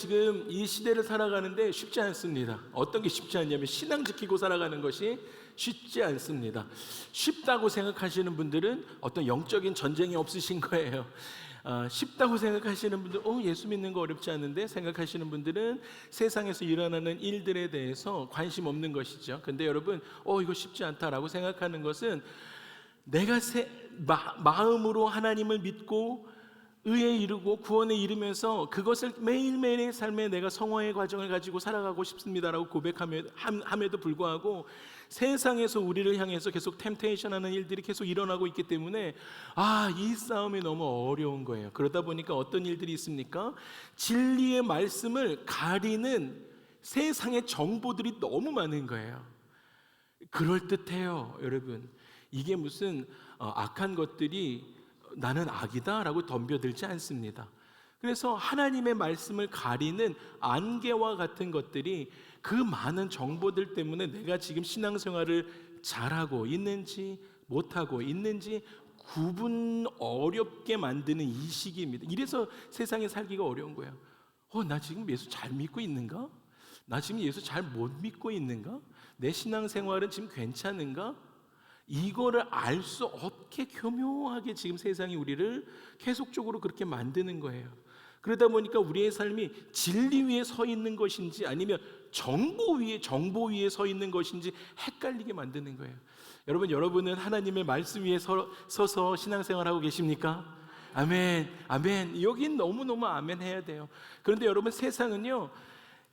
지금 이 시대를 살아가는데 쉽지 않습니다. 어떤 게 쉽지 않냐면 신앙 지키고 살아가는 것이 쉽지 않습니다. 쉽다고 생각하시는 분들은 어떤 영적인 전쟁이 없으신 거예요. 쉽다고 생각하시는 분들, 예수 믿는 거 어렵지 않은데 생각하시는 분들은 세상에서 일어나는 일들에 대해서 관심 없는 것이죠. 근데 여러분, 이거 쉽지 않다라고 생각하는 것은 내가 마음으로 하나님을 믿고 의에 이르고 구원에 이르면서 그것을 매일매일의 삶에 내가 성화의 과정을 가지고 살아가고 싶습니다라고 고백함에도 불구하고 세상에서 우리를 향해서 계속 템테이션하는 일들이 계속 일어나고 있기 때문에 이 싸움이 너무 어려운 거예요. 그러다 보니까 어떤 일들이 있습니까? 진리의 말씀을 가리는 세상의 정보들이 너무 많은 거예요. 그럴듯해요, 여러분. 이게 무슨 악한 것들이 나는 악이다 라고 덤벼들지 않습니다. 그래서 하나님의 말씀을 가리는 안개와 같은 것들이 그 많은 정보들 때문에 내가 지금 신앙생활을 잘하고 있는지 못하고 있는지 구분 어렵게 만드는 이 시기입니다. 이래서 세상에 살기가 어려운 거예요. 나 지금 예수 잘 믿고 있는가? 나 지금 예수 잘 못 믿고 있는가? 내 신앙생활은 지금 괜찮은가? 이거를 알 수 없게 교묘하게 지금 세상이 우리를 계속적으로 그렇게 만드는 거예요. 그러다 보니까 우리의 삶이 진리 위에 서 있는 것인지 아니면 정보 위에 서 있는 것인지 헷갈리게 만드는 거예요. 여러분은 하나님의 말씀 위에 서서 신앙생활하고 계십니까? 아멘, 아멘. 여긴 너무너무 아멘 해야 돼요. 그런데 여러분, 세상은요,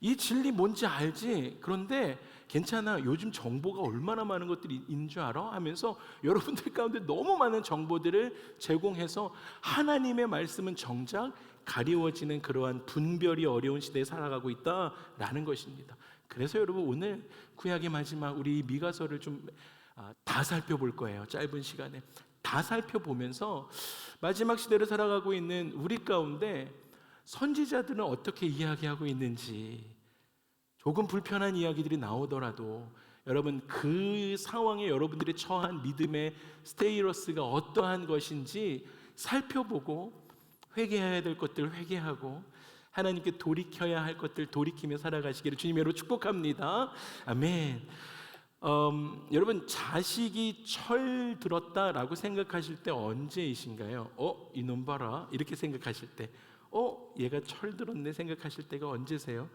이 진리 뭔지 알지? 그런데 괜찮아, 요즘 정보가 얼마나 많은 것들이 있는 줄 알아? 하면서 여러분들 가운데 너무 많은 정보들을 제공해서 하나님의 말씀은 정작 가리워지는 그러한 분별이 어려운 시대에 살아가고 있다라는 것입니다. 그래서 여러분, 오늘 구약의 마지막 우리 미가서를 좀 다 살펴볼 거예요. 짧은 시간에 다 살펴보면서 마지막 시대를 살아가고 있는 우리 가운데 선지자들은 어떻게 이야기하고 있는지, 조금 불편한 이야기들이 나오더라도 여러분, 그 상황에 여러분들이 처한 믿음의 스테이러스가 어떠한 것인지 살펴보고 회개해야 될 것들 회개하고 하나님께 돌이켜야 할 것들 돌이키며 살아가시기를 주님으로 축복합니다. 아멘. 여러분, 자식이 철 들었다라고 생각하실 때 언제이신가요? 이놈 봐라 이렇게 생각하실 때, 얘가 철 들었네 생각하실 때가 언제세요?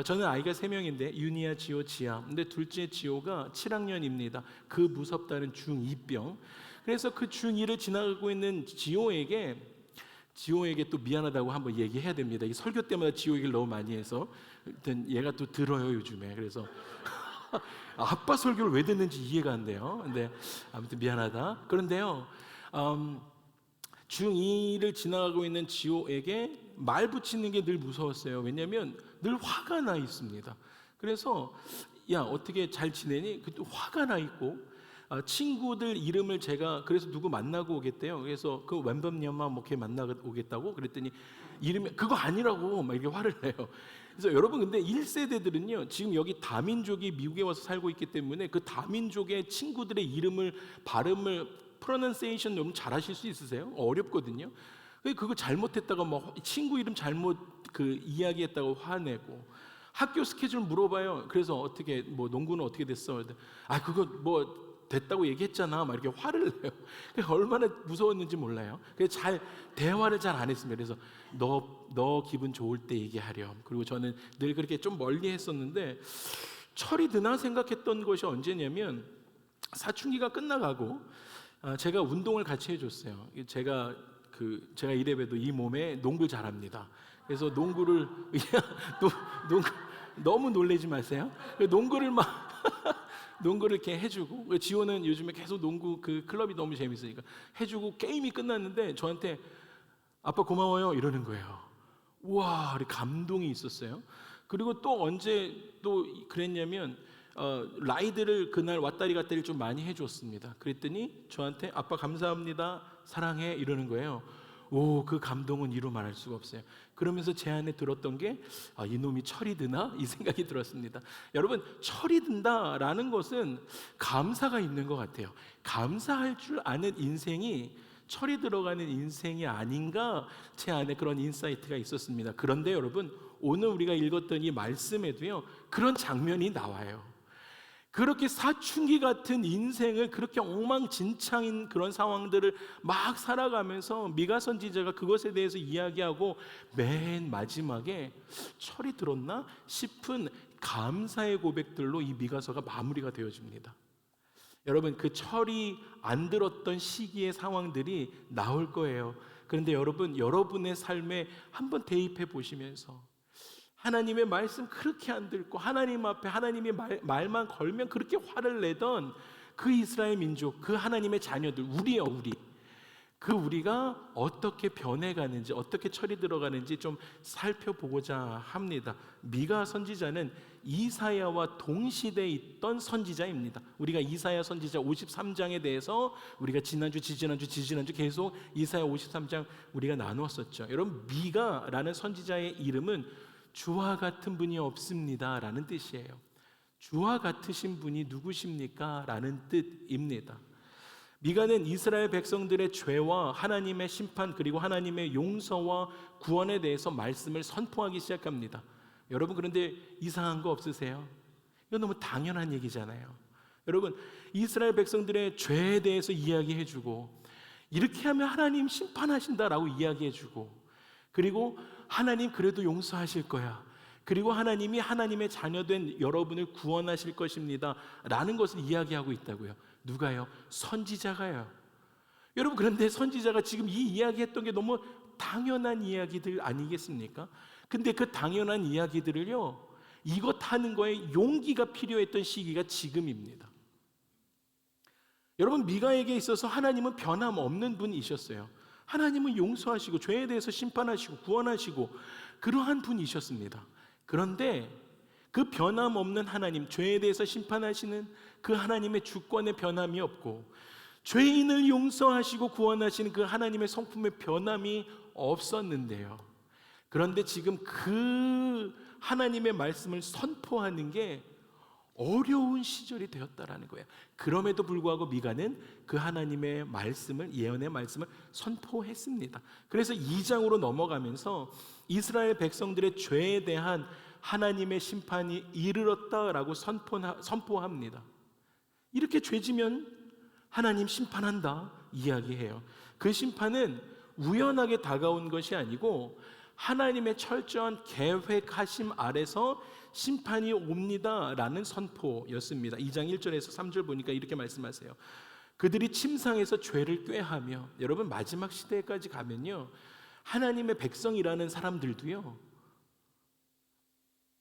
저는 아이가 3명인데 유니아, 지호, 지아. 근데 둘째 지호가 7학년입니다. 그 무섭다는 중2병. 그래서 그 중2를 지나가고 있는 지호에게 또 미안하다고 한번 얘기해야 됩니다. 이 설교 때마다 지호 얘기를 너무 많이 해서 일단 얘가 또 들어요 요즘에. 그래서 아빠 설교를 왜 듣는지 이해가 안 돼요. 근데 아무튼 미안하다. 그런데요, 중2를 지나가고 있는 지호에게 말 붙이는 게 늘 무서웠어요. 왜냐하면 늘 화가 나 있습니다. 그래서 야, 어떻게 잘 지내니? 그때 화가 나 있고, 친구들 이름을 제가 그래서 누구 만나고 오겠대요. 그래서 그 웬범님만 뭐 이렇게 만나고 오겠다고 그랬더니 이름이 그거 아니라고 막 이렇게 화를 내요. 그래서 여러분, 근데 1세대들은요 지금 여기 다민족이 미국에 와서 살고 있기 때문에 그 다민족의 친구들의 이름을 발음을 프로넌세이션 너무 잘하실 수 있으세요? 어렵거든요. 그거 잘못했다가 뭐 친구 이름 잘못 이야기했다고 화내고, 학교 스케줄 물어봐요. 그래서 어떻게 뭐 농구는 어떻게 됐어? 그거 뭐 됐다고 얘기했잖아. 막 이렇게 화를 내요. 얼마나 무서웠는지 몰라요. 그래서 대화를 잘 안 했습니다. 그래서 너 기분 좋을 때 얘기하렴. 그리고 저는 늘 그렇게 좀 멀리 했었는데 철이 드나 생각했던 것이 언제냐면 사춘기가 끝나가고 제가 운동을 같이 해줬어요. 제가 이래봬도 이 몸에 농구를 잘합니다. 그래서 농구를 너무 놀라지 마세요. 농구를 이렇게 해주고, 지호는 요즘에 계속 농구 클럽이 너무 재밌으니까 해주고, 게임이 끝났는데 저한테 아빠 고마워요 이러는 거예요. 우와, 감동이 있었어요. 그리고 또 언제 또 그랬냐면 라이드를 그날 왔다리 갔다리 좀 많이 해줬습니다. 그랬더니 저한테 아빠 감사합니다, 사랑해 이러는 거예요. 그 감동은 이루 말할 수가 없어요. 그러면서 제 안에 들었던 게 이놈이 철이 드나? 이 생각이 들었습니다. 여러분, 철이 든다라는 것은 감사가 있는 것 같아요. 감사할 줄 아는 인생이 철이 들어가는 인생이 아닌가, 제 안에 그런 인사이트가 있었습니다. 그런데 여러분, 오늘 우리가 읽었던 이 말씀에도요, 그런 장면이 나와요. 그렇게 사춘기 같은 인생을 그렇게 엉망진창인 그런 상황들을 막 살아가면서 미가 선지자가 그것에 대해서 이야기하고 맨 마지막에 철이 들었나 싶은 감사의 고백들로 이 미가서가 마무리가 되어집니다. 여러분, 그 철이 안 들었던 시기의 상황들이 나올 거예요. 그런데 여러분의 삶에 한번 대입해 보시면서 하나님의 말씀 그렇게 안 듣고 하나님 앞에 하나님의 말만 걸면 그렇게 화를 내던 그 이스라엘 민족, 그 하나님의 자녀들, 우리가 어떻게 변해가는지, 어떻게 철이 들어가는지 좀 살펴보고자 합니다. 미가 선지자는 이사야와 동시대에 있던 선지자입니다. 우리가 이사야 선지자 53장에 대해서 우리가 지난주 계속 이사야 53장 우리가 나누었었죠. 여러분, 미가라는 선지자의 이름은 주와 같은 분이 없습니다 라는 뜻이에요. 주와 같으신 분이 누구십니까? 라는 뜻입니다. 미가는 이스라엘 백성들의 죄와 하나님의 심판, 그리고 하나님의 용서와 구원에 대해서 말씀을 선포하기 시작합니다. 여러분, 그런데 이상한 거 없으세요? 이거 너무 당연한 얘기잖아요. 여러분, 이스라엘 백성들의 죄에 대해서 이야기해주고, 이렇게 하면 하나님 심판하신다라고 이야기해주고, 그리고 하나님 그래도 용서하실 거야, 그리고 하나님이 하나님의 자녀된 여러분을 구원하실 것입니다 라는 것을 이야기하고 있다고요. 누가요? 선지자가요. 여러분, 그런데 선지자가 지금 이 이야기했던 게 너무 당연한 이야기들 아니겠습니까? 근데 그 당연한 이야기들을요, 이것 하는 거에 용기가 필요했던 시기가 지금입니다. 여러분, 미가에게 있어서 하나님은 변함없는 분이셨어요. 하나님은 용서하시고 죄에 대해서 심판하시고 구원하시고 그러한 분이셨습니다. 그런데 그 변함없는 하나님, 죄에 대해서 심판하시는 그 하나님의 주권의 변함이 없고, 죄인을 용서하시고 구원하시는 그 하나님의 성품의 변함이 없었는데요, 그런데 지금 그 하나님의 말씀을 선포하는 게 어려운 시절이 되었다라는 거예요. 그럼에도 불구하고 미가는 그 하나님의 말씀을, 예언의 말씀을 선포했습니다. 그래서 2장으로 넘어가면서 이스라엘 백성들의 죄에 대한 하나님의 심판이 이르렀다라고 선포합니다. 이렇게 죄지면 하나님 심판한다 이야기해요. 그 심판은 우연하게 다가온 것이 아니고 하나님의 철저한 계획하심 아래서 심판이 옵니다라는 선포였습니다. 2장 1절에서 3절 보니까 이렇게 말씀하세요. 그들이 침상에서 죄를 꾀하며, 여러분, 마지막 시대까지 가면요, 하나님의 백성이라는 사람들도요,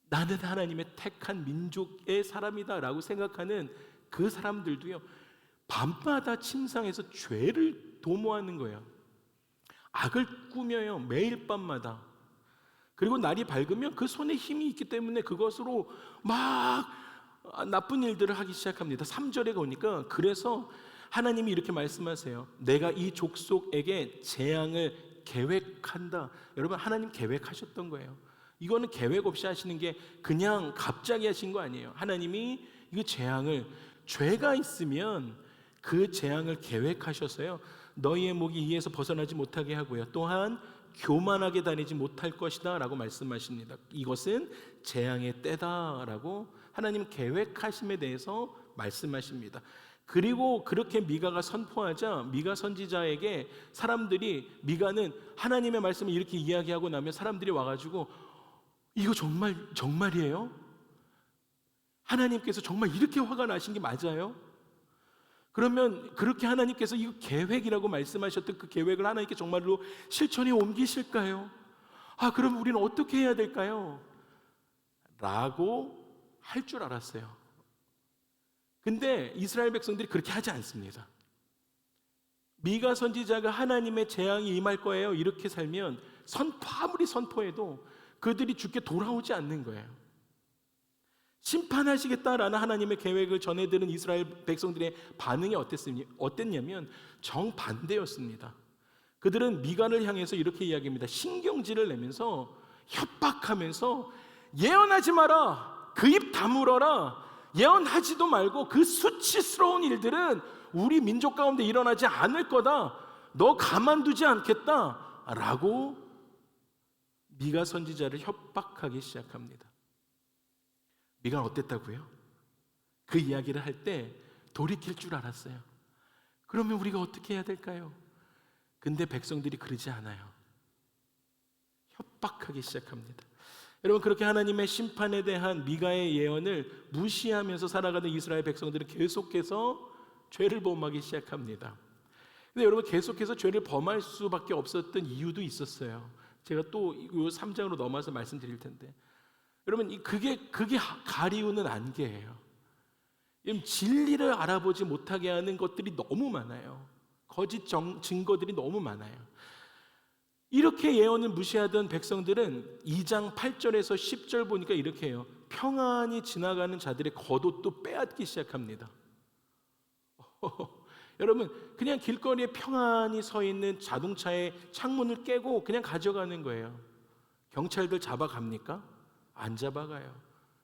나는 하나님의 택한 민족의 사람이다 라고 생각하는 그 사람들도요, 밤마다 침상에서 죄를 도모하는 거예요. 악을 꾸며요, 매일 밤마다. 그리고 날이 밝으면 그 손에 힘이 있기 때문에 그것으로 막 나쁜 일들을 하기 시작합니다. 3절에 보니까 그래서 하나님이 이렇게 말씀하세요. 내가 이 족속에게 재앙을 계획한다. 여러분, 하나님 계획하셨던 거예요. 이거는 계획 없이 하시는 게 그냥 갑자기 하신 거 아니에요. 하나님이 이 재앙을, 죄가 있으면 그 재앙을 계획하셨어요. 너희의 목이 이에서 벗어나지 못하게 하고요, 또한 교만하게 다니지 못할 것이다 라고 말씀하십니다. 이것은 재앙의 때다라고 하나님 계획하심에 대해서 말씀하십니다. 그리고 그렇게 미가가 선포하자 미가 선지자에게 사람들이, 미가는 하나님의 말씀을 이렇게 이야기하고 나면 사람들이 와가지고 이거 정말이에요? 하나님께서 정말 이렇게 화가 나신 게 맞아요? 그러면 그렇게 하나님께서 이거 계획이라고 말씀하셨던 그 계획을 하나님께 정말로 실천에 옮기실까요? 그럼 우리는 어떻게 해야 될까요? 라고 할 줄 알았어요. 근데 이스라엘 백성들이 그렇게 하지 않습니다. 미가 선지자가 하나님의 재앙이 임할 거예요, 이렇게 살면 아무리 선포해도 그들이 주께 돌아오지 않는 거예요. 심판하시겠다라는 하나님의 계획을 전해들은 이스라엘 백성들의 반응이 어땠냐면 정반대였습니다. 그들은 미가를 향해서 이렇게 이야기합니다. 신경질을 내면서 협박하면서 예언하지 마라, 그 입 다물어라, 예언하지도 말고 그 수치스러운 일들은 우리 민족 가운데 일어나지 않을 거다, 너 가만두지 않겠다 라고 미가 선지자를 협박하기 시작합니다. 미가 어땠다고요? 그 이야기를 할 때 돌이킬 줄 알았어요. 그러면 우리가 어떻게 해야 될까요? 근데 백성들이 그러지 않아요. 협박하기 시작합니다. 여러분, 그렇게 하나님의 심판에 대한 미가의 예언을 무시하면서 살아가는 이스라엘 백성들은 계속해서 죄를 범하기 시작합니다. 근데 여러분, 계속해서 죄를 범할 수밖에 없었던 이유도 있었어요. 제가 또 이 3장으로 넘어서 말씀드릴 텐데, 여러분, 그게 가리우는 안개예요. 진리를 알아보지 못하게 하는 것들이 너무 많아요. 거짓 증거들이 너무 많아요. 이렇게 예언을 무시하던 백성들은 2장 8절에서 10절 보니까 이렇게 해요. 평안히 지나가는 자들의 겉옷도 빼앗기 시작합니다. 여러분, 그냥 길거리에 평안히 서 있는 자동차의 창문을 깨고 그냥 가져가는 거예요. 경찰들 잡아갑니까? 안 잡아가요.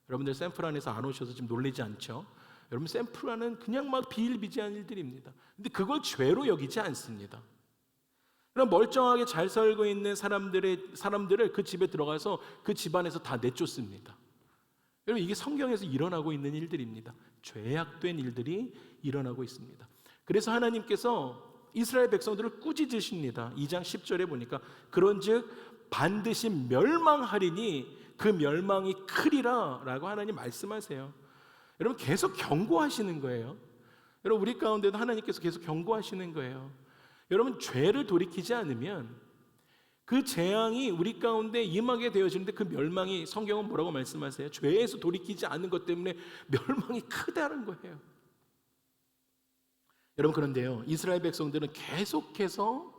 여러분들 샌프란에서 안 오셔서 지금 놀라지 않죠? 여러분, 샌프란은 그냥 막 비일비재한 일들입니다. 근데 그걸 죄로 여기지 않습니다. 그럼 멀쩡하게 잘 살고 있는 사람들을 그 집에 들어가서 그 집안에서 다 내쫓습니다. 여러분, 이게 성경에서 일어나고 있는 일들입니다. 죄악된 일들이 일어나고 있습니다. 그래서 하나님께서 이스라엘 백성들을 꾸짖으십니다. 2장 10절에 보니까 그런즉 반드시 멸망하리니 그 멸망이 크리라 라고 하나님 말씀하세요. 여러분, 계속 경고하시는 거예요. 여러분, 우리 가운데도 하나님께서 계속 경고하시는 거예요. 여러분, 죄를 돌이키지 않으면 그 재앙이 우리 가운데 임하게 되어지는데 그 멸망이, 성경은 뭐라고 말씀하세요? 죄에서 돌이키지 않는 것 때문에 멸망이 크다는 거예요. 여러분, 그런데요, 이스라엘 백성들은 계속해서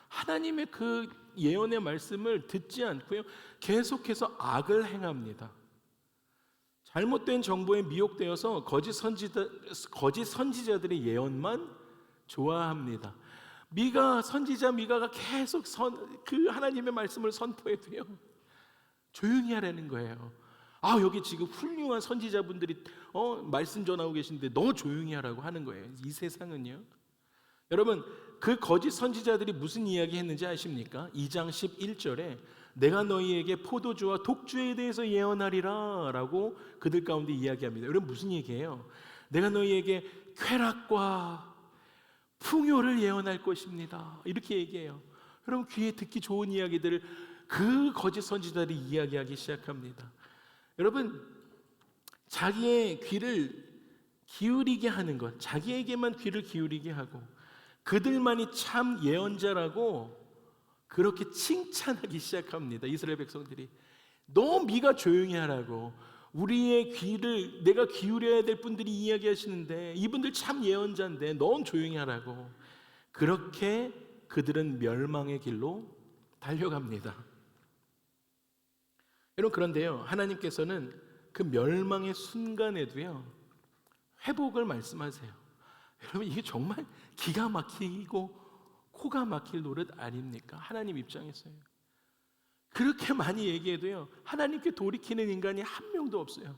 하나님의 그 예언의 말씀을 듣지 않고요, 계속해서 악을 행합니다. 잘못된 정보에 미혹되어서 거짓 선지자들의 예언만 좋아합니다. 선지자 미가가 계속 그 하나님의 말씀을 선포해도요, 조용히 하라는 거예요. 여기 지금 훌륭한 선지자분들이 말씀 전하고 계신데 너 조용히 하라고 하는 거예요. 이 세상은요. 여러분, 그 거짓 선지자들이 무슨 이야기 했는지 아십니까? 2장 11절에 내가 너희에게 포도주와 독주에 대해서 예언하리라 라고 그들 가운데 이야기합니다. 여러분, 무슨 얘기예요? 내가 너희에게 쾌락과 풍요를 예언할 것입니다, 이렇게 얘기해요. 여러분, 귀에 듣기 좋은 이야기들을 그 거짓 선지자들이 이야기하기 시작합니다. 여러분, 자기의 귀를 기울이게 하는 것, 자기에게만 귀를 기울이게 하고 그들만이 참 예언자라고 그렇게 칭찬하기 시작합니다. 이스라엘 백성들이 너 미가 조용히 하라고, 우리의 귀를 내가 기울여야 될 분들이 이야기하시는데 이분들 참 예언자인데 넌 조용히 하라고, 그렇게 그들은 멸망의 길로 달려갑니다. 여러분, 그런데요, 하나님께서는 그 멸망의 순간에도요 회복을 말씀하세요. 여러분, 이게 정말 기가 막히고 코가 막힐 노릇 아닙니까? 하나님 입장에서요. 그렇게 많이 얘기해도요, 하나님께 돌이키는 인간이 한 명도 없어요.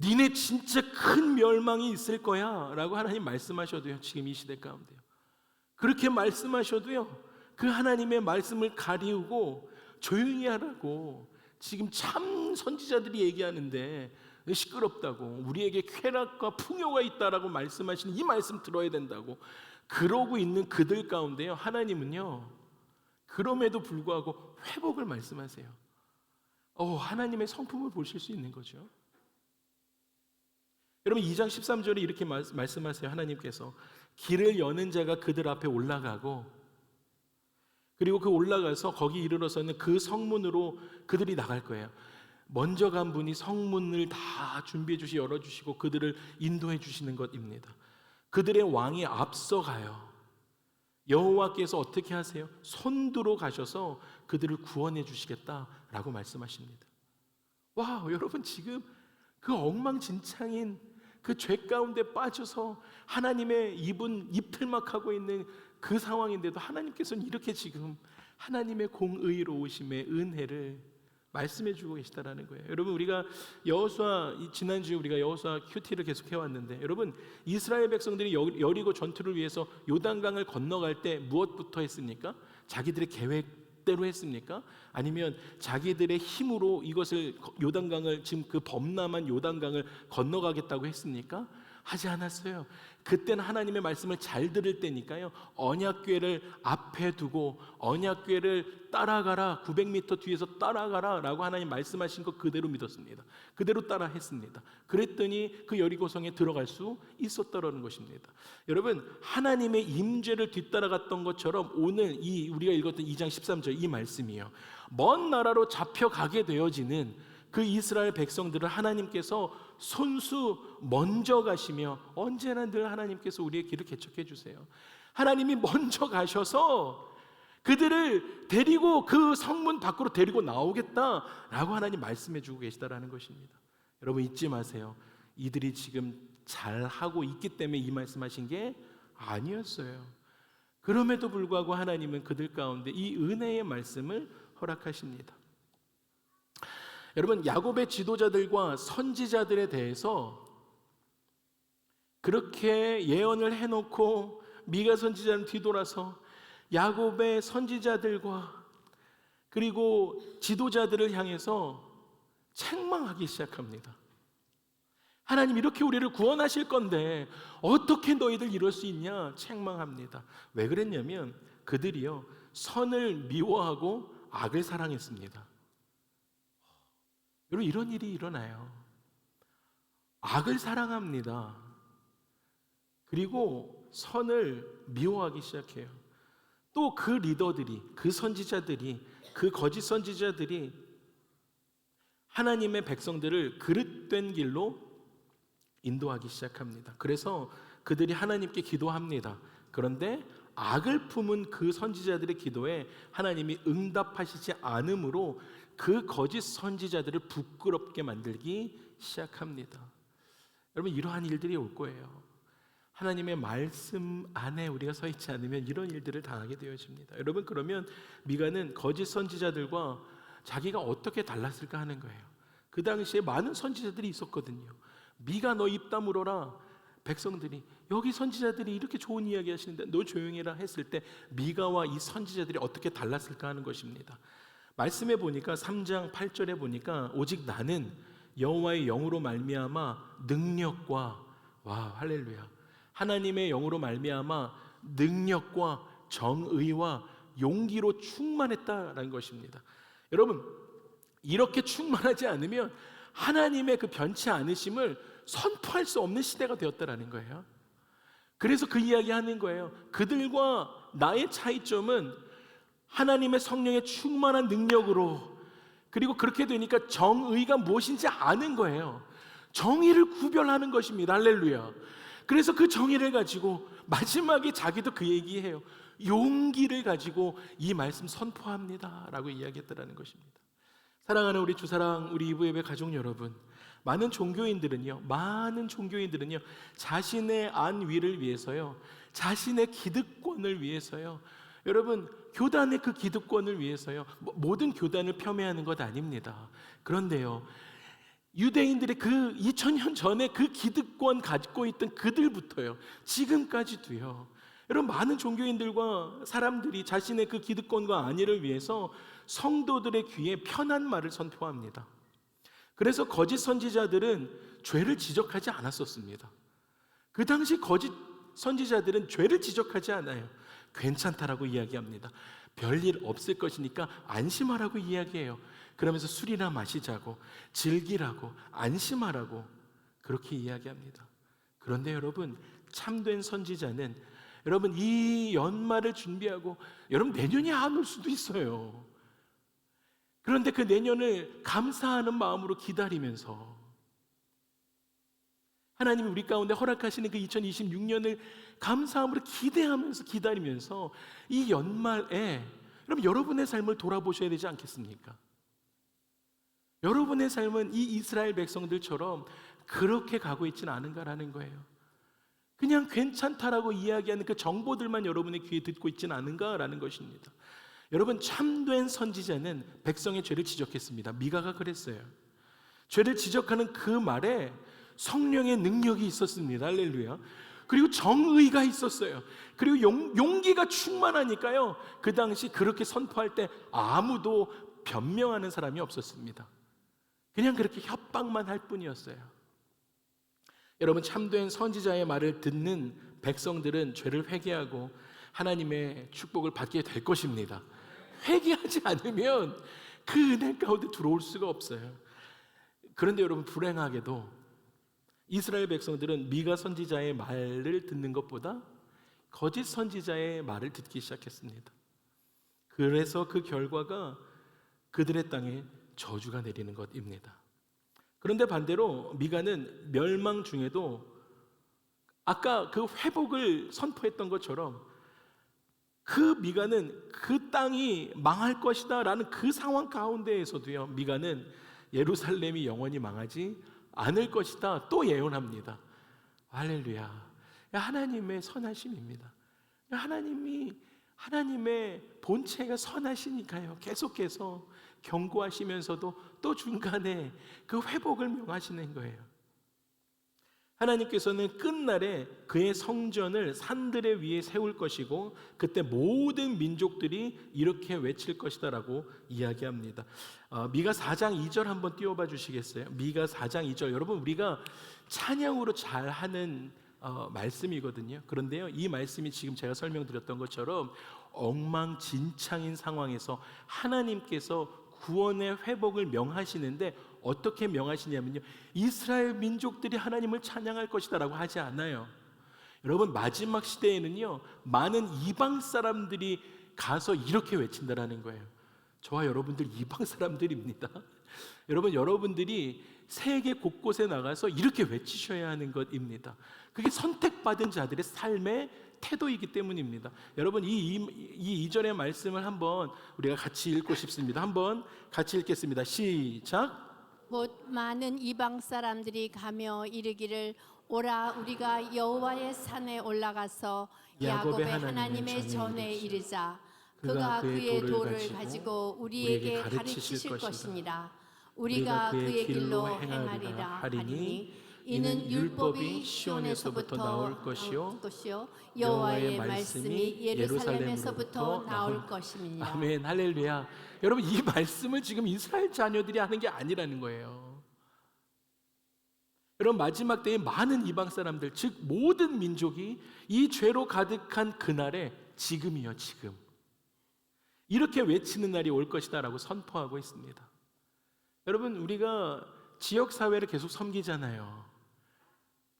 니네 진짜 큰 멸망이 있을 거야 라고 하나님 말씀하셔도요, 지금 이 시대 가운데요, 그렇게 말씀하셔도요, 그 하나님의 말씀을 가리우고 조용히 하라고 지금 참 선지자들이 얘기하는데 시끄럽다고, 우리에게 쾌락과 풍요가 있다라고 말씀하시는 이 말씀 들어야 된다고 그러고 있는 그들 가운데요, 하나님은요 그럼에도 불구하고 회복을 말씀하세요. 하나님의 성품을 보실 수 있는 거죠. 여러분, 2장 13절에 이렇게 말씀하세요. 하나님께서 길을 여는 자가 그들 앞에 올라가고, 그리고 그 올라가서 거기 이르러서는 그 성문으로 그들이 나갈 거예요. 먼저 간 분이 성문을 다 준비해 열어주시고 그들을 인도해 주시는 것입니다. 그들의 왕이 앞서가요. 여호와께서 어떻게 하세요? 손들어 가셔서 그들을 구원해 주시겠다라고 말씀하십니다. 와, 여러분, 지금 그 엉망진창인 그 죄 가운데 빠져서 하나님의 입틀막하고 있는 그 상황인데도 하나님께서는 이렇게 지금 하나님의 공의로우심의 은혜를 말씀해 주고 계시다라는 거예요. 여러분, 우리가 지난주에 우리가 여호수아 큐티를 계속 해왔는데, 여러분, 이스라엘 백성들이 여리고 전투를 위해서 요단강을 건너갈 때 무엇부터 했습니까? 자기들의 계획 계획대로 했습니까? 아니면 자기들의 힘으로 이것을 요단강을 지금 그 범람한 요단강을 건너가겠다고 했습니까? 하지 않았어요. 그때는 하나님의 말씀을 잘 들을 때니까요. 언약궤를 앞에 두고 언약궤를 따라가라, 900m 뒤에서 따라가라 라고 하나님 말씀하신 것 그대로 믿었습니다. 그대로 따라 했습니다. 그랬더니 그 여리고성에 들어갈 수 있었다라는 것입니다. 여러분, 하나님의 임재를 뒤따라갔던 것처럼 오늘 이 우리가 읽었던 2장 13절 이 말씀이요, 먼 나라로 잡혀가게 되어지는 그 이스라엘 백성들을 하나님께서 손수 먼저 가시며, 언제나 늘 하나님께서 우리의 길을 개척해 주세요. 하나님이 먼저 가셔서 그들을 데리고 그 성문 밖으로 데리고 나오겠다라고 하나님 말씀해 주고 계시다라는 것입니다. 여러분, 잊지 마세요. 이들이 지금 잘하고 있기 때문에 이 말씀하신 게 아니었어요. 그럼에도 불구하고 하나님은 그들 가운데 이 은혜의 말씀을 허락하십니다. 여러분, 야곱의 지도자들과 선지자들에 대해서 그렇게 예언을 해놓고 미가 선지자는 뒤돌아서 야곱의 선지자들과 그리고 지도자들을 향해서 책망하기 시작합니다. 하나님, 이렇게 우리를 구원하실 건데 어떻게 너희들 이럴 수 있냐 책망합니다. 왜 그랬냐면 그들이요, 선을 미워하고 악을 사랑했습니다. 여러분, 이런 일이 일어나요. 악을 사랑합니다. 그리고 선을 미워하기 시작해요. 또 그 리더들이, 그 선지자들이, 그 거짓 선지자들이 하나님의 백성들을 그릇된 길로 인도하기 시작합니다. 그래서 그들이 하나님께 기도합니다. 그런데 악을 품은 그 선지자들의 기도에 하나님이 응답하시지 않으므로 그 거짓 선지자들을 부끄럽게 만들기 시작합니다. 여러분, 이러한 일들이 올 거예요. 하나님의 말씀 안에 우리가 서 있지 않으면 이런 일들을 당하게 되어집니다. 여러분, 그러면 미가는 거짓 선지자들과 자기가 어떻게 달랐을까 하는 거예요. 그 당시에 많은 선지자들이 있었거든요. 미가 너 입 다물어라. 백성들이, 여기 선지자들이 이렇게 좋은 이야기 하시는데 너 조용해라 했을 때 미가와 이 선지자들이 어떻게 달랐을까 하는 것입니다. 말씀해 보니까 3장 8절에 보니까 오직 나는 여호와의 영으로 말미암아 능력과, 와, 할렐루야, 하나님의 영으로 말미암아 능력과 정의와 용기로 충만했다라는 것입니다. 여러분, 이렇게 충만하지 않으면 하나님의 그 변치 않으심을 선포할 수 없는 시대가 되었다라는 거예요. 그래서 그 이야기 하는 거예요. 그들과 나의 차이점은 하나님의 성령의 충만한 능력으로, 그리고 그렇게 되니까 정의가 무엇인지 아는 거예요. 정의를 구별하는 것입니다. 할렐루야. 그래서 그 정의를 가지고 마지막에 자기도 그 얘기해요. 용기를 가지고 이 말씀 선포합니다 라고 이야기했다라는 것입니다. 사랑하는 우리 주사랑, 우리 이브예배 가족 여러분, 많은 종교인들은요 자신의 안위를 위해서요, 자신의 기득권을 위해서요, 여러분, 교단의 그 기득권을 위해서요, 모든 교단을 폄훼하는 것 아닙니다. 그런데요, 유대인들의 그 2000년 전에 그 기득권 가지고 있던 그들부터요, 지금까지도요, 여러분, 많은 종교인들과 사람들이 자신의 그 기득권과 안위를 위해서 성도들의 귀에 편한 말을 선포합니다. 그래서 거짓 선지자들은 죄를 지적하지 않았었습니다. 그 당시 거짓 선지자들은 죄를 지적하지 않아요. 괜찮다라고 이야기합니다. 별일 없을 것이니까 안심하라고 이야기해요. 그러면서 술이나 마시자고, 즐기라고, 안심하라고 그렇게 이야기합니다. 그런데 여러분, 참된 선지자는, 여러분, 이 연말을 준비하고, 여러분, 내년이 안 올 수도 있어요. 그런데 그 내년을 감사하는 마음으로 기다리면서, 하나님이 우리 가운데 허락하시는 그 2026년을 감사함으로 기대하면서 기다리면서 이 연말에 여러분, 여러분의 삶을 돌아보셔야 되지 않겠습니까? 여러분의 삶은 이 이스라엘 백성들처럼 그렇게 가고 있지는 않은가라는 거예요. 그냥 괜찮다라고 이야기하는 그 정보들만 여러분의 귀에 듣고 있지는 않은가라는 것입니다. 여러분, 참된 선지자는 백성의 죄를 지적했습니다. 미가가 그랬어요. 죄를 지적하는 그 말에 성령의 능력이 있었습니다. 할렐루야. 그리고 정의가 있었어요. 그리고 용기가 충만하니까요. 그 당시 그렇게 선포할 때 아무도 변명하는 사람이 없었습니다. 그냥 그렇게 협박만 할 뿐이었어요. 여러분, 참된 선지자의 말을 듣는 백성들은 죄를 회개하고 하나님의 축복을 받게 될 것입니다. 회개하지 않으면 그 은혜 가운데 들어올 수가 없어요. 그런데 여러분, 불행하게도 이스라엘 백성들은 미가 선지자의 말을 듣는 것보다 거짓 선지자의 말을 듣기 시작했습니다. 그래서 그 결과가 그들의 땅에 저주가 내리는 것입니다. 그런데 반대로 미가는 멸망 중에도 아까 그 회복을 선포했던 것처럼 그 미가는 그 땅이 망할 것이다 라는 그 상황 가운데에서도요, 미가는 예루살렘이 영원히 망하지 않을 것이다 또 예언합니다. 할렐루야. 하나님의 선하심입니다. 하나님의 본체가 선하시니까요, 계속해서 경고하시면서도 또 중간에 그 회복을 명하시는 거예요. 하나님께서는 끝날에 그의 성전을 산들에 위에 세울 것이고 그때 모든 민족들이 이렇게 외칠 것이다 라고 이야기합니다. 미가 4장 2절 한번 띄워봐 주시겠어요? 미가 4장 2절, 여러분 우리가 찬양으로 잘 하는 말씀이거든요. 그런데요, 이 말씀이 지금 제가 설명드렸던 것처럼 엉망진창인 상황에서 하나님께서 구원의 회복을 명하시는데 어떻게 명하시냐면요, 이스라엘 민족들이 하나님을 찬양할 것이다 라고 하지 않아요. 여러분, 마지막 시대에는요, 많은 이방 사람들이 가서 이렇게 외친다라는 거예요. 저와 여러분들 이방 사람들입니다. 여러분, 여러분들이 세계 곳곳에 나가서 이렇게 외치셔야 하는 것입니다. 그게 선택받은 자들의 삶의 태도이기 때문입니다. 여러분, 이 2절의 말씀을 한번 우리가 같이 읽고 싶습니다. 한번 같이 읽겠습니다. 시작. 곧 많은 이방 사람들이 가며 이르기를, 오라 우리가 여호와의 산에 올라가서 야곱의 하나님의 전에 이르자. 그가 그의 돌을 가지고 우리에게 가르치실 것이니라. 우리가 그의 길로 행하리라 하리니 이는 율법이 시온에서부터 나올 것이요 여호와의 말씀이 예루살렘에서부터 나올 것임이니라. 아멘. 할렐루야. 여러분, 이 말씀을 지금 이스라엘 자녀들이 하는 게 아니라는 거예요. 여러분, 마지막 때에 많은 이방 사람들, 즉 모든 민족이 이 죄로 가득한 그날에 지금이요, 지금 이렇게 외치는 날이 올 것이다 라고 선포하고 있습니다. 여러분, 우리가 지역사회를 계속 섬기잖아요.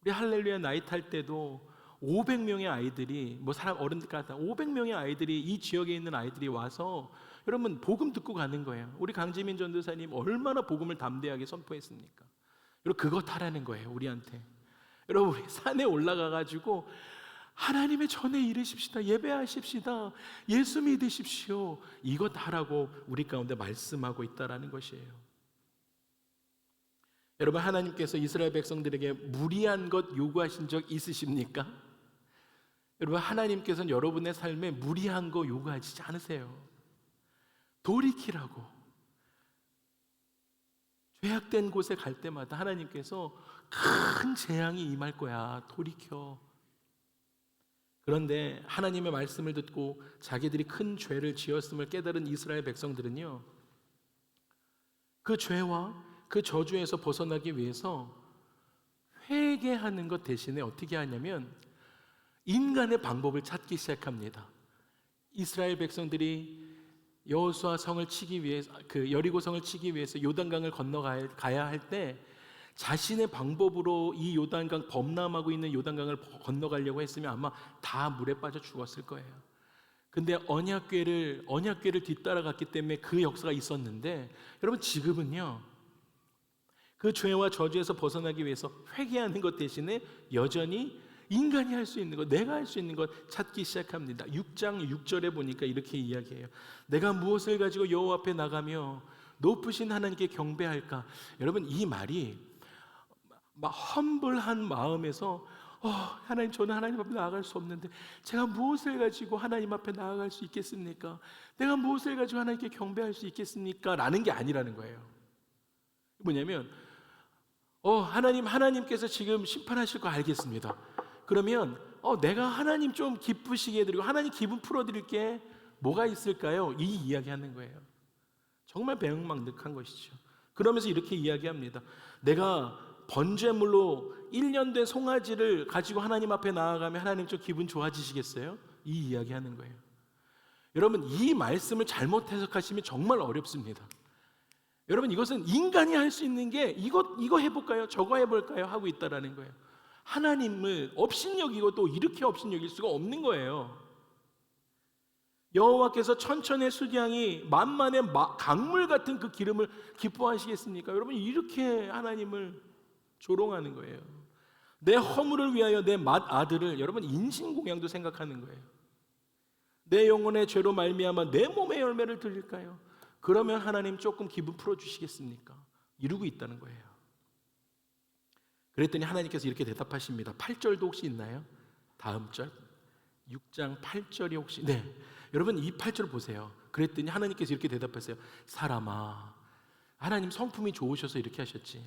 우리 할렐루야 나이트 할 때도 500명의 아이들이, 사람 어른들 같다, 500명의 아이들이, 이 지역에 있는 아이들이 와서 여러분 복음 듣고 가는 거예요. 우리 강지민 전도사님 얼마나 복음을 담대하게 선포했습니까? 여러분, 그것 하라는 거예요, 우리한테. 여러분, 우리 산에 올라가 가지고 하나님의 전에 이르십시다, 예배하십시다, 예수 믿으십시오, 이것 하라고 우리 가운데 말씀하고 있다라는 것이에요. 여러분, 하나님께서 이스라엘 백성들에게 무리한 것 요구하신 적 있으십니까? 여러분, 하나님께서는 여러분의 삶에 무리한 거 요구하지 않으세요. 돌이키라고. 죄악된 곳에 갈 때마다 하나님께서 큰 재앙이 임할 거야, 돌이켜. 그런데 하나님의 말씀을 듣고 자기들이 큰 죄를 지었음을 깨달은 이스라엘 백성들은요, 그 죄와 그 저주에서 벗어나기 위해서 회개하는 것 대신에 어떻게 하냐면 인간의 방법을 찾기 시작합니다. 이스라엘 백성들이 여호수아 성을 치기 위해서, 그 여리고 성을 치기 위해서 요단강을 건너가야 할 때 자신의 방법으로 이 요단강, 범람하고 있는 요단강을 건너가려고 했으면 아마 다 물에 빠져 죽었을 거예요. 근데 언약궤를 뒤따라갔기 때문에 그 역사가 있었는데, 여러분, 지금은요, 그 죄와 저주에서 벗어나기 위해서 회개하는 것 대신에 여전히 인간이 할 수 있는 것, 내가 할 수 있는 것 찾기 시작합니다. 6장 6절에 보니까 이렇게 이야기해요. 내가 무엇을 가지고 여호와 앞에 나가며 높으신 하나님께 경배할까? 여러분, 이 말이 막 험블한 마음에서 하나님, 저는 하나님 앞에 나아갈 수 없는데 제가 무엇을 가지고 하나님 앞에 나아갈 수 있겠습니까? 내가 무엇을 가지고 하나님께 경배할 수 있겠습니까? 라는 게 아니라는 거예요. 뭐냐면 하나님께서 지금 심판하실 거 알겠습니다. 그러면 내가 하나님 좀 기쁘시게 해드리고 하나님 기분 풀어드릴게 뭐가 있을까요? 이 이야기하는 거예요. 정말 배은망덕한 것이죠. 그러면서 이렇게 이야기합니다. 내가 번제물로 1년 된 송아지를 가지고 하나님 앞에 나아가면 하나님 좀 기분 좋아지시겠어요? 이 이야기하는 거예요. 여러분, 이 말씀을 잘못 해석하시면 정말 어렵습니다. 여러분, 이것은 인간이 할 수 있는 게 이거 해볼까요? 저거 해볼까요? 하고 있다라는 거예요. 하나님을 업신여기고 또 이렇게 업신여길 수가 없는 거예요. 여호와께서 천천의 수량이 만만의 강물 같은 그 기름을 기뻐하시겠습니까? 여러분, 이렇게 하나님을 조롱하는 거예요. 내 허물을 위하여 내 맏아들을, 여러분, 인신공양도 생각하는 거예요. 내 영혼의 죄로 말미암아 내 몸의 열매를 드릴까요? 그러면 하나님 조금 기분 풀어주시겠습니까? 이러고 있다는 거예요. 그랬더니 하나님께서 이렇게 대답하십니다. 8절도 혹시 있나요? 다음 절 6장 8절이 혹시, 네, 여러분 이 8절 보세요. 그랬더니 하나님께서 이렇게 대답하세요. 사람아, 하나님 성품이 좋으셔서 이렇게 하셨지.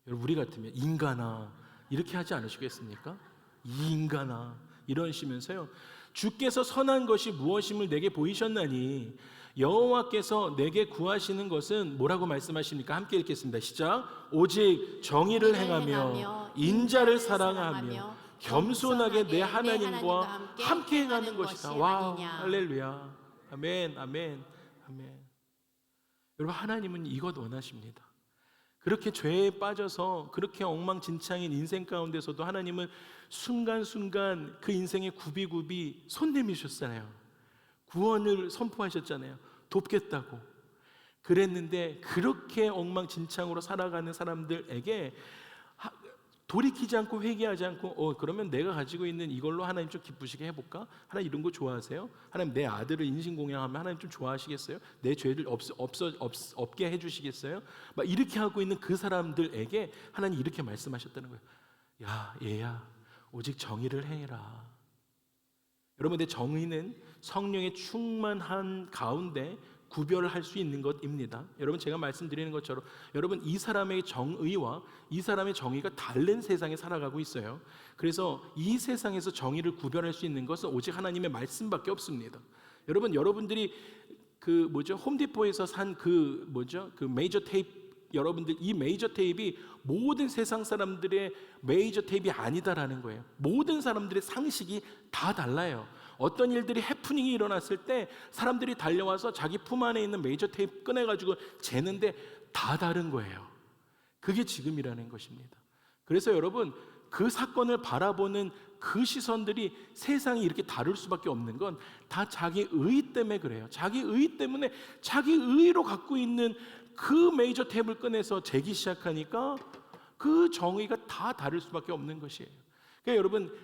여러분, 우리 같으면 인간아 이렇게 하지 않으시겠습니까? 이 인간아 이러시면서요, 주께서 선한 것이 무엇임을 내게 보이셨나니 여호와께서 내게 구하시는 것은 뭐라고 말씀하십니까? 함께 읽겠습니다. 시작. 오직 정의를 행하며 인자를 사랑하며 겸손하게 내 하나님과 함께 행하는 것이다. 와, 할렐루야. 아멘, 아멘, 아멘. 여러분, 하나님은 이것 원하십니다. 그렇게 죄에 빠져서 그렇게 엉망진창인 인생 가운데서도 하나님은 순간순간 그 인생의 굽이굽이 손 내미셨잖아요. 구원을 선포하셨잖아요. 돕겠다고. 그랬는데 그렇게 엉망진창으로 살아가는 사람들에게 돌이키지 않고 회개하지 않고 그러면 내가 가지고 있는 이걸로 하나님 좀 기쁘시게 해볼까? 하나님 이런 거 좋아하세요? 하나님 내 아들을 인신공양하면 하나님 좀 좋아하시겠어요? 내 죄를 없게 해주시겠어요? 막 이렇게 하고 있는 그 사람들에게 하나님 이렇게 말씀하셨다는 거예요. 야, 얘야, 오직 정의를 행해라. 여러분, 내 정의는 성령의 충만한 가운데 구별할 수 있는 것입니다. 여러분, 제가 말씀드리는 것처럼 여러분, 이 사람의 정의와 이 사람의 정의가 다른 세상에 살아가고 있어요. 그래서 이 세상에서 정의를 구별할 수 있는 것은 오직 하나님의 말씀밖에 없습니다. 여러분, 여러분들이 홈디포에서 산 그 메이저 테이프, 여러분들 이 메이저 테이프이 모든 세상 사람들의 메이저 테이프이 아니다라는 거예요. 모든 사람들의 상식이 다 달라요. 어떤 일들이 해프닝이 일어났을 때 사람들이 달려와서 자기 품 안에 있는 메이저 테이프 꺼내가지고 재는데 다 다른 거예요. 그게 지금이라는 것입니다. 그래서 여러분, 그 사건을 바라보는 그 시선들이 세상이 이렇게 다를 수밖에 없는 건 다 자기 의 때문에 그래요. 자기 의 때문에 자기 의로 갖고 있는 그 메이저 탭을 꺼내서 재기 시작하니까 그 정의가 다 다를 수밖에 없는 것이에요. 그러니까 여러분,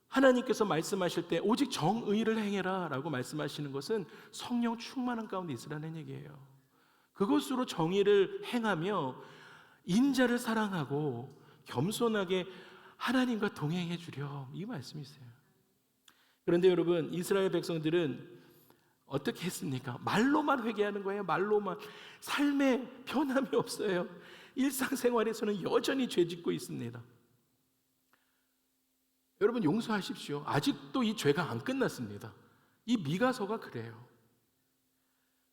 하나님께서 말씀하실 때 오직 정의를 행해라 라고 말씀하시는 것은 성령 충만한 가운데 있으라는 얘기예요. 그것으로 정의를 행하며 인자를 사랑하고 겸손하게 하나님과 동행해 주렴, 이 말씀이세요. 그런데 여러분, 이스라엘 백성들은 어떻게 했습니까? 말로만 회개하는 거예요. 말로만. 삶에 변함이 없어요. 일상생활에서는 여전히 죄짓고 있습니다. 여러분, 용서하십시오. 아직도 이 죄가 안 끝났습니다. 이 미가서가 그래요.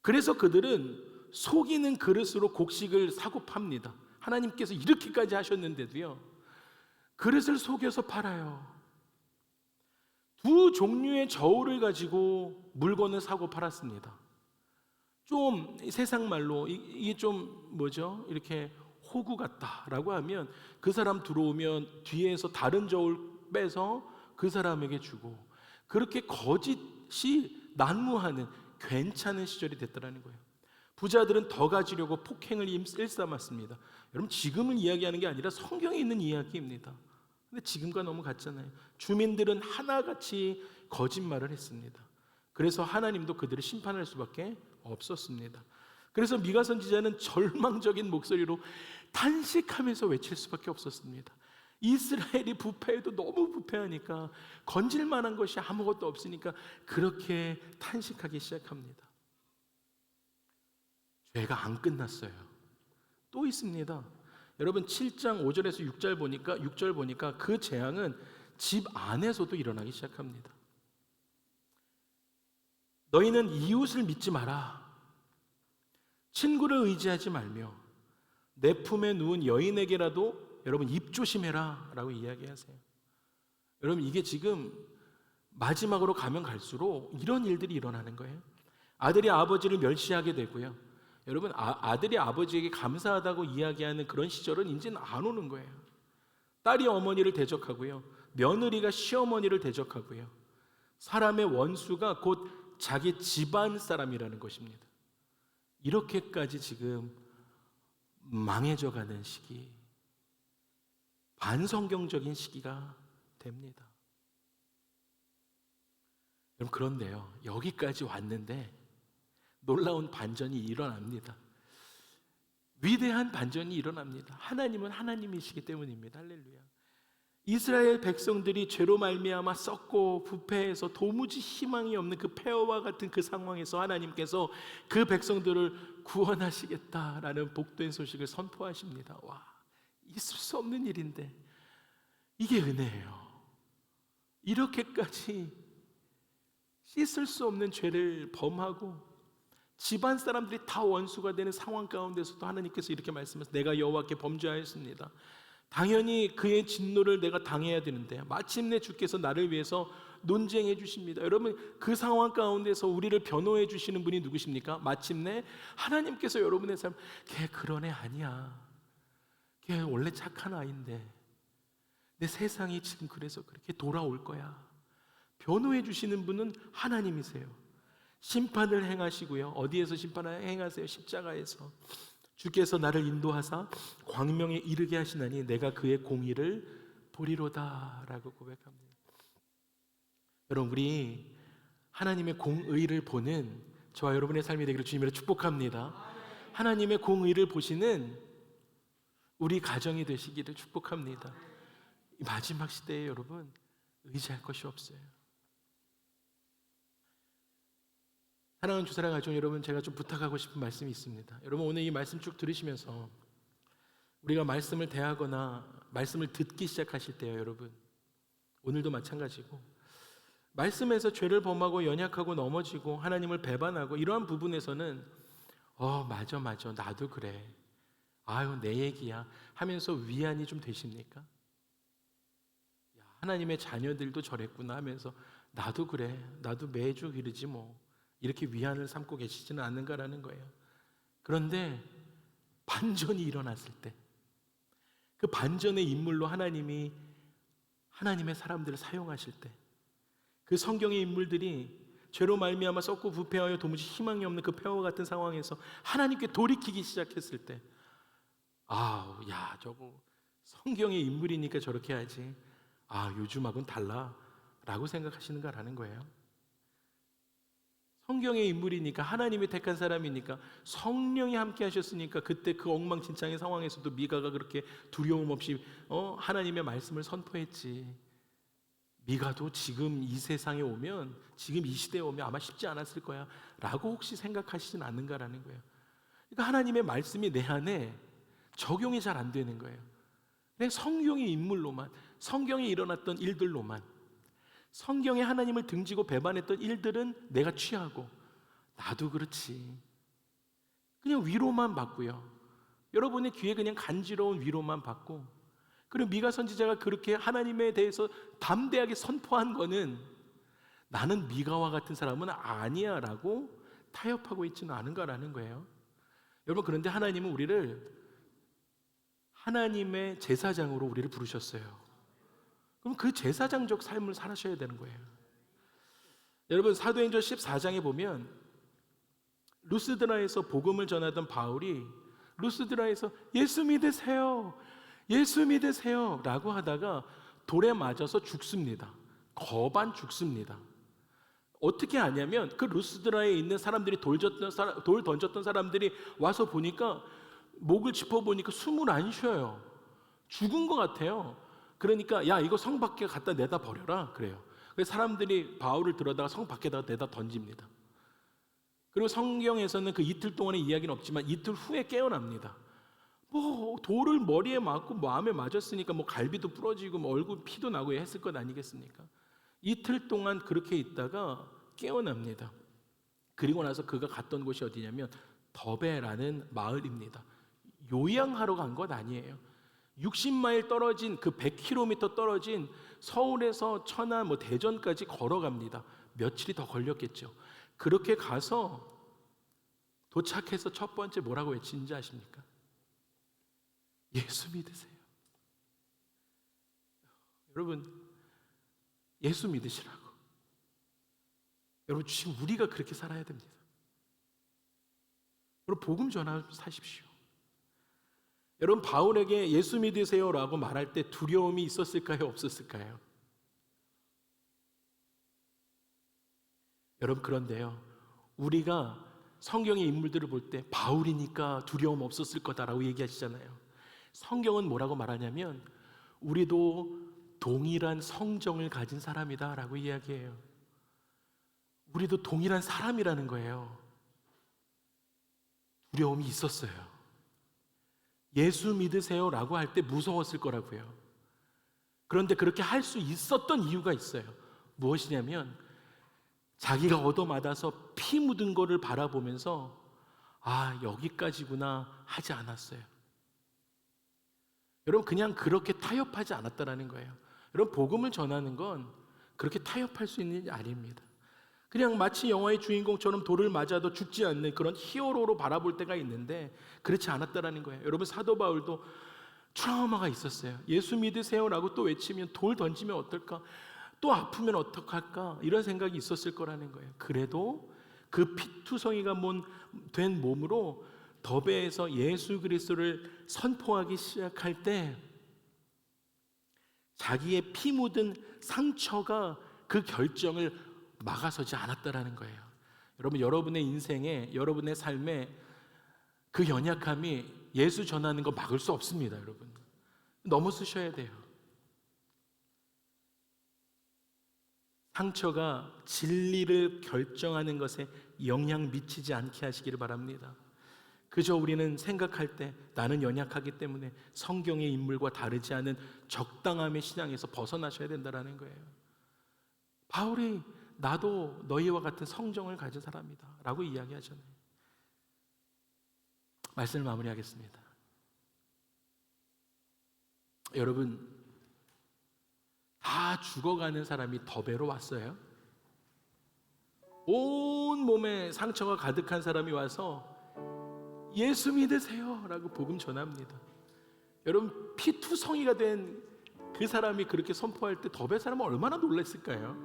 그래서 그들은 속이는 그릇으로 곡식을 사고 팝니다. 하나님께서 이렇게까지 하셨는데도요, 그릇을 속여서 팔아요. 두 종류의 저울을 가지고 물건을 사고 팔았습니다. 좀 세상 말로 이게 좀 이렇게 호구 같다라고 하면 그 사람 들어오면 뒤에서 다른 저울 빼서 그 사람에게 주고, 그렇게 거짓이 난무하는 괜찮은 시절이 됐다라는 거예요. 부자들은 더 가지려고 폭행을 일삼았습니다. 여러분, 지금을 이야기하는 게 아니라 성경에 있는 이야기입니다. 근데 지금과 너무 같잖아요. 주민들은 하나같이 거짓말을 했습니다. 그래서 하나님도 그들을 심판할 수밖에 없었습니다. 그래서 미가 선지자는 절망적인 목소리로 탄식하면서 외칠 수밖에 없었습니다. 이스라엘이 부패해도 너무 부패하니까 건질 만한 것이 아무것도 없으니까 그렇게 탄식하기 시작합니다. 죄가 안 끝났어요. 또 있습니다. 여러분, 7장 5절에서 6절 보니까 그 재앙은 집 안에서도 일어나기 시작합니다. 너희는 이웃을 믿지 마라. 친구를 의지하지 말며 내 품에 누운 여인에게라도 여러분 입 조심해라 라고 이야기하세요. 여러분 이게 지금 마지막으로 가면 갈수록 이런 일들이 일어나는 거예요. 아들이 아버지를 멸시하게 되고요. 여러분 아들이 아버지에게 감사하다고 이야기하는 그런 시절은 이제는 안 오는 거예요. 딸이 어머니를 대적하고요. 며느리가 시어머니를 대적하고요. 사람의 원수가 곧 자기 집안 사람이라는 것입니다. 이렇게까지 지금 망해져 가는 시기, 반성경적인 시기가 됩니다. 여러분 그런데요, 여기까지 왔는데 놀라운 반전이 일어납니다. 위대한 반전이 일어납니다. 하나님은 하나님이시기 때문입니다. 할렐루야. 이스라엘 백성들이 죄로 말미암아 썩고 부패해서 도무지 희망이 없는 그 폐허와 같은 그 상황에서 하나님께서 그 백성들을 구원하시겠다라는 복된 소식을 선포하십니다. 와, 있을 수 없는 일인데 이게 은혜예요. 이렇게까지 씻을 수 없는 죄를 범하고 집안 사람들이 다 원수가 되는 상황 가운데서도 하나님께서 이렇게 말씀하세요. 내가 여호와께 범죄하였습니다. 당연히 그의 진노를 내가 당해야 되는데 마침내 주께서 나를 위해서 논쟁해 주십니다. 여러분 그 상황 가운데서 우리를 변호해 주시는 분이 누구십니까? 마침내 하나님께서 여러분의 삶, 걔 그런 애 아니야. 걔 원래 착한 아이인데 내 세상이 지금 그래서 그렇게 돌아올 거야. 변호해 주시는 분은 하나님이세요. 심판을 행하시고요. 어디에서 심판을 행하세요? 십자가에서. 주께서 나를 인도하사 광명에 이르게 하시나니 내가 그의 공의를 보리로다 라고 고백합니다. 여러분 우리 하나님의 공의를 보는 저와 여러분의 삶이 되기를 주님으로 축복합니다. 하나님의 공의를 보시는 우리 가정이 되시기를 축복합니다. 이 마지막 시대에 여러분 의지할 것이 없어요. 사랑하는 주사랑 가족 여러분, 제가 좀 부탁하고 싶은 말씀이 있습니다. 여러분 오늘 이 말씀 쭉 들으시면서 우리가 말씀을 대하거나 말씀을 듣기 시작하실 때요, 여러분 오늘도 마찬가지고 말씀에서 죄를 범하고 연약하고 넘어지고 하나님을 배반하고 이러한 부분에서는 맞아 나도 그래, 아유 내 얘기야 하면서 위안이 좀 되십니까? 야, 하나님의 자녀들도 저랬구나 하면서 나도 그래, 나도 매주 그러지 뭐, 이렇게 위안을 삼고 계시지는 않는가라는 거예요. 그런데 반전이 일어났을 때, 그 반전의 인물로 하나님이 하나님의 사람들을 사용하실 때, 그 성경의 인물들이 죄로 말미암아 썩고 부패하여 도무지 희망이 없는 그 폐허와 같은 상황에서 하나님께 돌이키기 시작했을 때, 야 저거 성경의 인물이니까 저렇게 하지, 요즘하고는 달라 라고 생각하시는가라는 거예요. 성경의 인물이니까, 하나님이 택한 사람이니까, 성령이 함께 하셨으니까 그때 그 엉망진창의 상황에서도 미가가 그렇게 두려움 없이 하나님의 말씀을 선포했지. 미가도 지금 이 세상에 오면, 지금 이 시대에 오면 아마 쉽지 않았을 거야 라고 혹시 생각하시진 않는가라는 거예요. 그러니까 하나님의 말씀이 내 안에 적용이 잘 안 되는 거예요. 그냥 성경의 인물로만, 성경에 일어났던 일들로만, 성경에 하나님을 등지고 배반했던 일들은 내가 취하고, 나도 그렇지, 그냥 위로만 받고요. 여러분의 귀에 그냥 간지러운 위로만 받고, 그리고 미가 선지자가 그렇게 하나님에 대해서 담대하게 선포한 거는 나는 미가와 같은 사람은 아니야 라고 타협하고 있지는 않은가라는 거예요. 여러분 그런데 하나님은 우리를 하나님의 제사장으로 우리를 부르셨어요. 그럼 그 제사장적 삶을 살아셔야 되는 거예요. 여러분 사도행전 14장에 보면 루스드라에서 복음을 전하던 바울이 루스드라에서 예수 믿으세요, 예수 믿으세요 라고 하다가 돌에 맞아서 죽습니다. 거반 죽습니다. 어떻게 하냐면 그 루스드라에 있는 사람들이 돌 던졌던 사람들이 와서 보니까, 목을 짚어보니까 숨을 안 쉬어요. 죽은 것 같아요. 그러니까 야 이거 성 밖에 갖다 내다 버려라 그래요. 그래서 사람들이 바울을 들어다가 성 밖에다가 내다 던집니다. 그리고 성경에서는 그 이틀 동안의 이야기는 없지만 이틀 후에 깨어납니다. 뭐 돌을 머리에 맞고 마음에 맞았으니까 뭐 갈비도 부러지고 뭐 얼굴 피도 나고 했을 것 아니겠습니까? 이틀 동안 그렇게 있다가 깨어납니다. 그리고 나서 그가 갔던 곳이 어디냐면 더베라는 마을입니다. 요양하러 간 것 아니에요. 60마일 떨어진 그 100km 떨어진 서울에서 천안 뭐 대전까지 걸어갑니다. 며칠이 더 걸렸겠죠. 그렇게 가서 도착해서 첫 번째 뭐라고 외치는지 아십니까? 예수 믿으세요. 여러분, 예수 믿으시라고. 여러분, 지금 우리가 그렇게 살아야 됩니다. 여러분, 복음 전하십시오. 여러분, 바울에게 예수 믿으세요라고 말할 때 두려움이 있었을까요? 없었을까요? 여러분, 그런데요, 우리가 성경의 인물들을 볼 때 바울이니까 두려움 없었을 거다라고 얘기하시잖아요. 성경은 뭐라고 말하냐면 우리도 동일한 성정을 가진 사람이다라고 이야기해요. 우리도 동일한 사람이라는 거예요. 두려움이 있었어요. 예수 믿으세요라고 할 때 무서웠을 거라고요. 그런데 그렇게 할 수 있었던 이유가 있어요. 무엇이냐면 자기가 얻어맞아서 피 묻은 거를 바라보면서 아, 여기까지구나 하지 않았어요. 여러분, 그냥 그렇게 타협하지 않았다라는 거예요. 여러분, 복음을 전하는 건 그렇게 타협할 수 있는 일이 아닙니다. 그냥 마치 영화의 주인공처럼 돌을 맞아도 죽지 않는 그런 히어로로 바라볼 때가 있는데 그렇지 않았다라는 거예요. 여러분, 사도 바울도 트라우마가 있었어요. 예수 믿으세요라고 또 외치면 돌 던지면 어떨까? 또 아프면 어떡할까? 이런 생각이 있었을 거라는 거예요. 그래도 그 피투성이가 된 몸으로 더베에서 예수 그리스도를 선포하기 시작할 때 자기의 피 묻은 상처가 그 결정을 막아서지 않았다라는 거예요. 여러분, 여러분의 인생에, 여러분의 삶에 그 연약함이 예수 전하는 거 막을 수 없습니다. 여러분, 넘어서셔야 돼요. 상처가 진리를 결정하는 것에 영향 미치지 않게 하시기를 바랍니다. 그저 우리는 생각할 때 나는 연약하기 때문에 성경의 인물과 다르지 않은 적당함의 신앙에서 벗어나셔야 된다는 거예요. 바울이 나도 너희와 같은 성정을 가진 사람이다 라고 이야기하잖아요. 말씀을 마무리하겠습니다. 여러분, 다 죽어가는 사람이 더베로 왔어요. 온 몸에 상처가 가득한 사람이 와서 예수 믿으세요 라고 복음 전합니다. 여러분, 피투성이가 된 그 사람이 그렇게 선포할 때 더베 사람은 얼마나 놀랐을까요?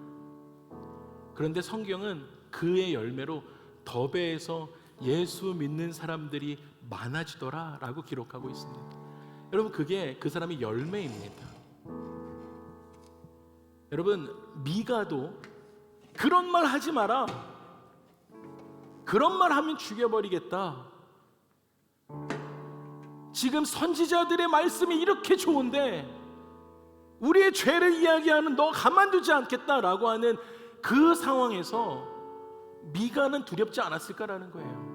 그런데 성경은 그의 열매로 더베에서 예수 믿는 사람들이 많아지더라 라고 기록하고 있습니다. 여러분, 그게 그 사람의 열매입니다. 여러분, 미가도 그런 말 하지 마라, 그런 말 하면 죽여버리겠다, 지금 선지자들의 말씀이 이렇게 좋은데 우리의 죄를 이야기하는 너 가만두지 않겠다라고 하는 그 상황에서 미가는 두렵지 않았을까라는 거예요.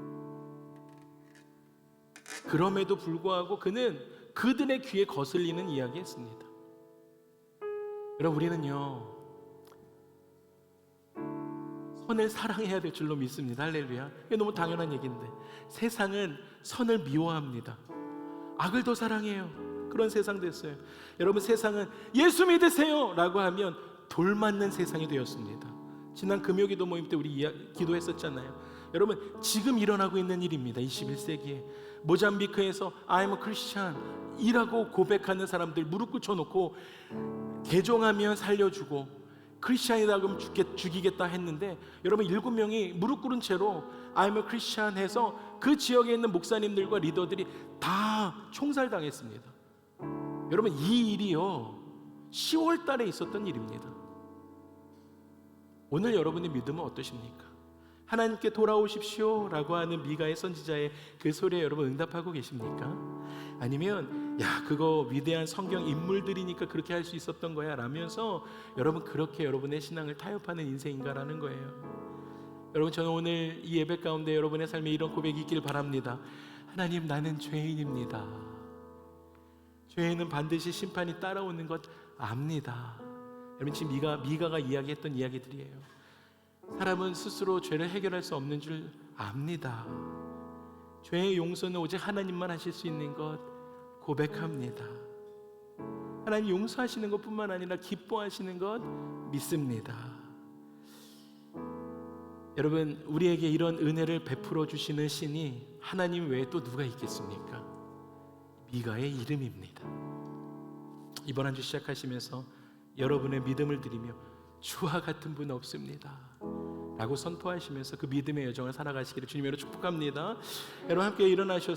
그럼에도 불구하고 그는 그들의 귀에 거슬리는 이야기했습니다. 여러분, 우리는요 선을 사랑해야 될 줄로 믿습니다. 할렐루야. 이게 너무 당연한 얘기인데 세상은 선을 미워합니다. 악을 더 사랑해요. 그런 세상 됐어요. 여러분, 세상은 예수 믿으세요 라고 하면 돌 맞는 세상이 되었습니다. 지난 금요기도 모임 때 우리 기도했었잖아요. 여러분, 지금 일어나고 있는 일입니다. 21세기에 모잠비크에서 I'm a Christian 이라고 고백하는 사람들 무릎 꿇혀놓고 개종하면 살려주고 크리스찬이다 그러면 죽이겠다 했는데 여러분, 7명이 무릎 꿇은 채로 I'm a Christian 해서 그 지역에 있는 목사님들과 리더들이 다 총살당했습니다. 여러분, 이 일이요 10월 달에 있었던 일입니다. 오늘 여러분의 믿음은 어떠십니까? 하나님께 돌아오십시오 라고 하는 미가의 선지자의 그 소리에 여러분 응답하고 계십니까? 아니면 야, 그거 위대한 성경 인물들이니까 그렇게 할 수 있었던 거야 라면서 여러분 그렇게 여러분의 신앙을 타협하는 인생인가라는 거예요. 여러분, 저는 오늘 이 예배 가운데 여러분의 삶에 이런 고백이 있길 바랍니다. 하나님, 나는 죄인입니다. 죄에는 반드시 심판이 따라오는 것 압니다. 여러분 지금 미가가 이야기했던 이야기들이에요. 사람은 스스로 죄를 해결할 수 없는 줄 압니다. 죄의 용서는 오직 하나님만 하실 수 있는 것 고백합니다. 하나님 용서하시는 것뿐만 아니라 기뻐하시는 것 믿습니다. 여러분 우리에게 이런 은혜를 베풀어 주시는 신이 하나님 외에 또 누가 있겠습니까? 미가의 이름입니다. 이번 한 주 시작하시면서 여러분의 믿음을 드리며 주와 같은 분 없습니다 라고 선포하시면서 그 믿음의 여정을 살아가시기를 주님으로 축복합니다. 여러분 함께 일어나셔서